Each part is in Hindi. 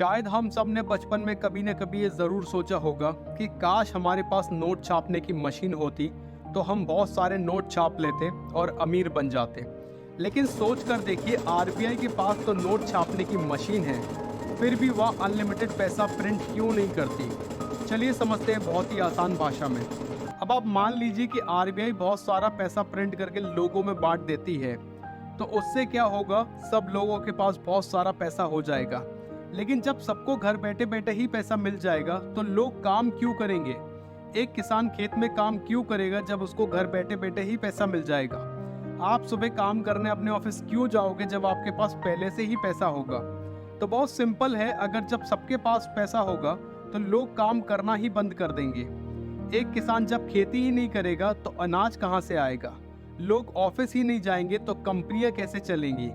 शायद हम सब ने बचपन में कभी न कभी ये ज़रूर सोचा होगा कि काश हमारे पास नोट छापने की मशीन होती तो हम बहुत सारे नोट छाप लेते और अमीर बन जाते। लेकिन सोच कर देखिए, आरबीआई के पास तो नोट छापने की मशीन है, फिर भी वह अनलिमिटेड पैसा प्रिंट क्यों नहीं करती। चलिए समझते हैं बहुत ही आसान भाषा में। अब आप मान लीजिए कि आरबीआई बहुत सारा पैसा प्रिंट करके लोगों में बांट देती है, तो उससे क्या होगा, सब लोगों के पास बहुत सारा पैसा हो जाएगा। लेकिन जब सबको घर बैठे बैठे ही पैसा मिल जाएगा तो लोग काम क्यों करेंगे? एक किसान खेत में काम क्यों करेगा जब उसको घर बैठे बैठे ही पैसा मिल जाएगा? आप सुबह काम करने अपने ऑफिस क्यों जाओगे जब आपके पास पहले से ही पैसा होगा? तो बहुत सिंपल है, अगर जब सबके पास पैसा होगा तो लोग काम करना ही बंद कर देंगे। एक किसान जब खेती ही नहीं करेगा तो अनाज कहाँ से आएगा? लोग ऑफिस ही नहीं जाएंगे तो कंपनियां कैसे चलेंगी?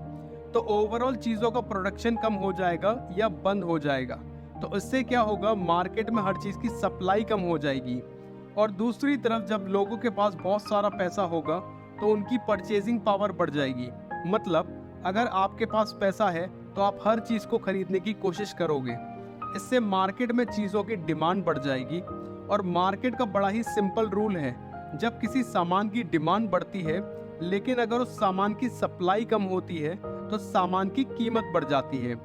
तो ओवरऑल चीज़ों का प्रोडक्शन कम हो जाएगा या बंद हो जाएगा। तो इससे क्या होगा, मार्केट में हर चीज़ की सप्लाई कम हो जाएगी। और दूसरी तरफ जब लोगों के पास बहुत सारा पैसा होगा तो उनकी परचेजिंग पावर बढ़ जाएगी। मतलब अगर आपके पास पैसा है तो आप हर चीज़ को खरीदने की कोशिश करोगे। इससे मार्केट में चीज़ों की डिमांड बढ़ जाएगी। और मार्केट का बड़ा ही सिंपल रूल है, जब किसी सामान की डिमांड बढ़ती है लेकिन अगर उस सामान की सप्लाई कम होती है तो सामान की कीमत बढ़ जाती है,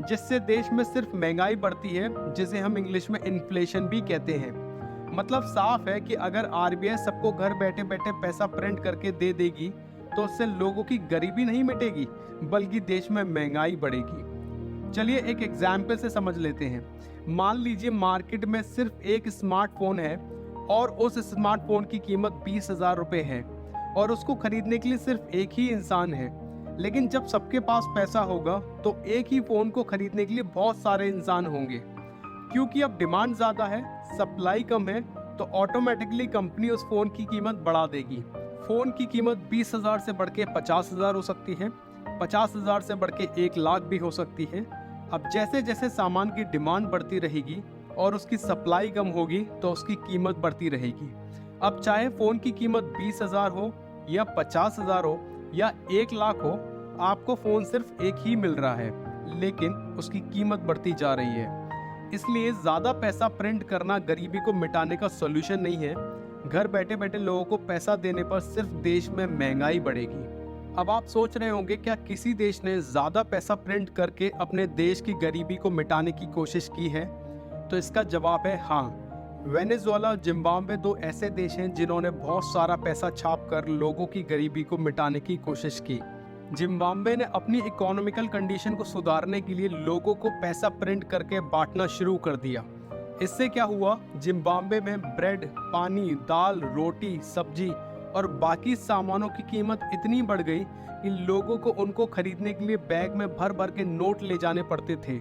जिससे देश में सिर्फ महंगाई बढ़ती है, जिसे हम इंग्लिश में इन्फ्लेशन भी कहते हैं। मतलब साफ है कि अगर आरबीआई सबको घर बैठे बैठे पैसा प्रिंट करके दे देगी तो उससे लोगों की गरीबी नहीं मिटेगी, बल्कि देश में महंगाई बढ़ेगी। चलिए एक एग्जाम्पल से समझ लेते हैं। मान लीजिए मार्केट में सिर्फ एक स्मार्टफोन है और उस स्मार्टफोन की कीमत 20,000 रुपये है और उसको खरीदने के लिए सिर्फ एक ही इंसान है। लेकिन जब सबके पास पैसा होगा तो एक ही फोन को खरीदने के लिए बहुत सारे इंसान होंगे, क्योंकि अब डिमांड ज्यादा है, सप्लाई कम है, तो ऑटोमेटिकली कंपनी उस फोन की कीमत बढ़ा देगी। फोन की कीमत 20,000 से बढ़ के 50,000 हो सकती है, 50,000 से बढ़ के 1,00,000 भी हो सकती है। अब जैसे जैसे सामान की डिमांड बढ़ती रहेगी और उसकी सप्लाई कम होगी तो उसकी कीमत बढ़ती रहेगी। अब चाहे फोन की कीमत 20,000 हो या 50,000 हो या 1,00,000 हो, आपको फोन सिर्फ एक ही मिल रहा है, लेकिन उसकी कीमत बढ़ती जा रही है। इसलिए ज्यादा पैसा प्रिंट करना गरीबी को मिटाने का सॉल्यूशन नहीं है। घर बैठे बैठे लोगों को पैसा देने पर सिर्फ देश में महंगाई बढ़ेगी। अब आप सोच रहे होंगे, क्या किसी देश ने ज्यादा पैसा प्रिंट करके अपने देश की गरीबी को मिटाने की कोशिश की है? तो इसका जवाब है हाँ। वेनेजुएला, जिम्बाब्वे दो ऐसे देश हैं जिन्होंने बहुत सारा पैसा छाप कर लोगों की गरीबी को मिटाने की कोशिश की। जिम्बाब्वे ने अपनी इकोनॉमिकल कंडीशन को सुधारने के लिए लोगों को पैसा प्रिंट करके बांटना शुरू कर दिया। इससे क्या हुआ, जिम्बाब्वे में ब्रेड, पानी, दाल, रोटी, सब्जी और बाकी सामानों की कीमत इतनी बढ़ गई कि लोगों को उनको खरीदने के लिए बैग में भर भर के नोट ले जाने पड़ते थे।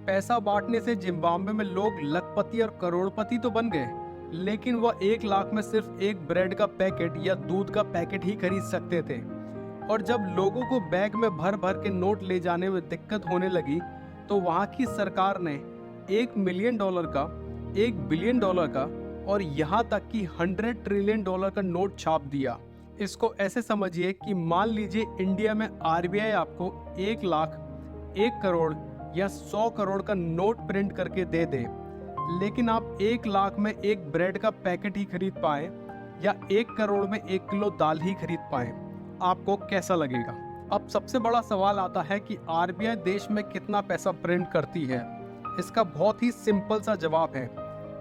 पैसा बांटने से जिम्बाब्वे में लोग लखपति और करोड़पति तो बन गए, लेकिन वह 1,00,000 में सिर्फ एक ब्रेड का पैकेट या दूध का पैकेट ही खरीद सकते थे। और जब लोगों को बैग में भर भर के नोट ले जाने में दिक्कत होने लगी तो वहाँ की सरकार ने $1 मिलियन का, $1 बिलियन का और यहाँ तक कि $100 ट्रिलियन का नोट छाप दिया। इसको ऐसे समझिए कि मान लीजिए इंडिया में आरबीआई आपको 1,00,000, 1 करोड़ या 100 करोड़ का नोट प्रिंट करके दे दे, लेकिन आप 1,00,000 में एक ब्रेड का पैकेट ही खरीद पाए या 1 करोड़ में 1 किलो दाल ही खरीद पाए, आपको कैसा लगेगा? अब सबसे बड़ा सवाल आता है कि आरबीआई देश में कितना पैसा प्रिंट करती है। इसका बहुत ही सिंपल सा जवाब है,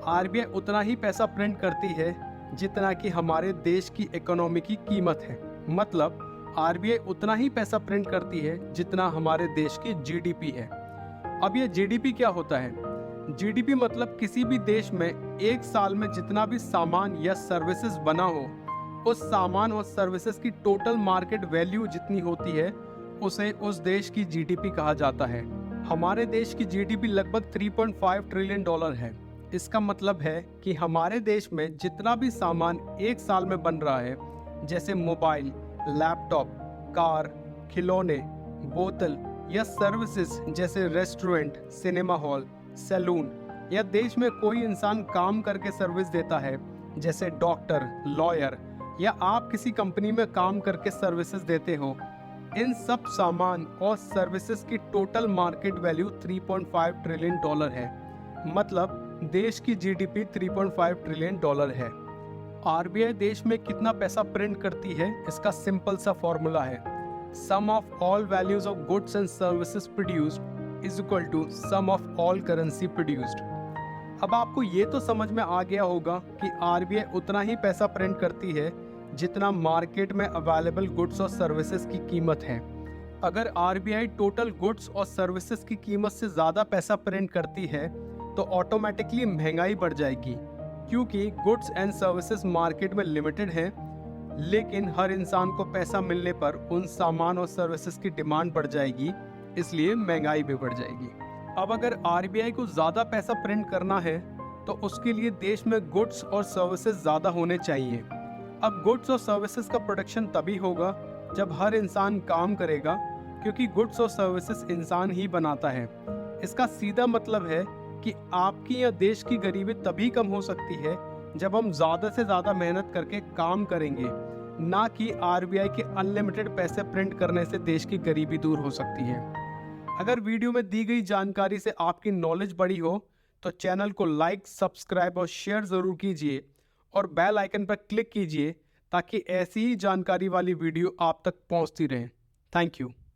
आरबीआई उतना ही पैसा प्रिंट करती है जितना कि हमारे देश की इकोनॉमी की कीमत है। मतलब आरबीआई उतना ही पैसा प्रिंट करती है जितना हमारे देश की जीडीपी है। अब ये जीडीपी क्या होता है? जीडीपी मतलब किसी भी देश में एक साल में जितना भी सामान या सर्विसेज बना हो, उस सामान और सर्विसेज की टोटल मार्केट वैल्यू जितनी होती है उसे उस देश की जीडीपी कहा जाता है। हमारे देश की जीडीपी लगभग $3.5 ट्रिलियन है। इसका मतलब है कि हमारे देश में जितना भी सामान एक साल में बन रहा है, जैसे मोबाइल, लैपटॉप, कार, खिलौने, बोतल या सर्विसेज जैसे रेस्टोरेंट, सिनेमा हॉल, सैलून, या देश में कोई इंसान काम करके सर्विस देता है जैसे डॉक्टर, लॉयर, या आप किसी कंपनी में काम करके सर्विसेज देते हो, इन सब सामान और सर्विसेज की total market value 3.5 trillion dollar है। मतलब देश की जीडीपी 3.5 ट्रिलियन डॉलर है। आरबीआई देश में कितना पैसा प्रिंट करती है, इसका सिंपल सा फॉर्मूला है sum of all values of goods and services produced is equal to sum of all currency produced. अब आपको ये तो समझ में आ गया होगा कि आरबीआई उतना ही पैसा प्रिंट करती है जितना मार्केट में अवेलेबल गुड्स और सर्विसेज की कीमत है। अगर आरबीआई टोटल गुड्स और सर्विसेज की कीमत से ज़्यादा पैसा प्रिंट करती है तो ऑटोमेटिकली महंगाई बढ़ जाएगी, क्योंकि गुड्स एंड सर्विसेज मार्केट में लिमिटेड हैं, लेकिन हर इंसान को पैसा मिलने पर उन सामान और सर्विसेज की डिमांड बढ़ जाएगी, इसलिए महंगाई भी बढ़ जाएगी। अब अगर आरबीआई को ज़्यादा पैसा प्रिंट करना है तो उसके लिए देश में गुड्स और सर्विसेज ज़्यादा होने चाहिए। अब गुड्स और सर्विसेज का प्रोडक्शन तभी होगा जब हर इंसान काम करेगा, क्योंकि गुड्स और सर्विसेज इंसान ही बनाता है। इसका सीधा मतलब है कि आपकी या देश की गरीबी तभी कम हो सकती है जब हम ज़्यादा से ज़्यादा मेहनत करके काम करेंगे, ना कि आरबीआई के अनलिमिटेड पैसे प्रिंट करने से देश की गरीबी दूर हो सकती है। अगर वीडियो में दी गई जानकारी से आपकी नॉलेज बढ़ी हो तो चैनल को लाइक, सब्सक्राइब और शेयर ज़रूर कीजिए और बेल आइकन पर क्लिक कीजिए ताकि ऐसी ही जानकारी वाली वीडियो आप तक पहुंचती रहे। Thank you.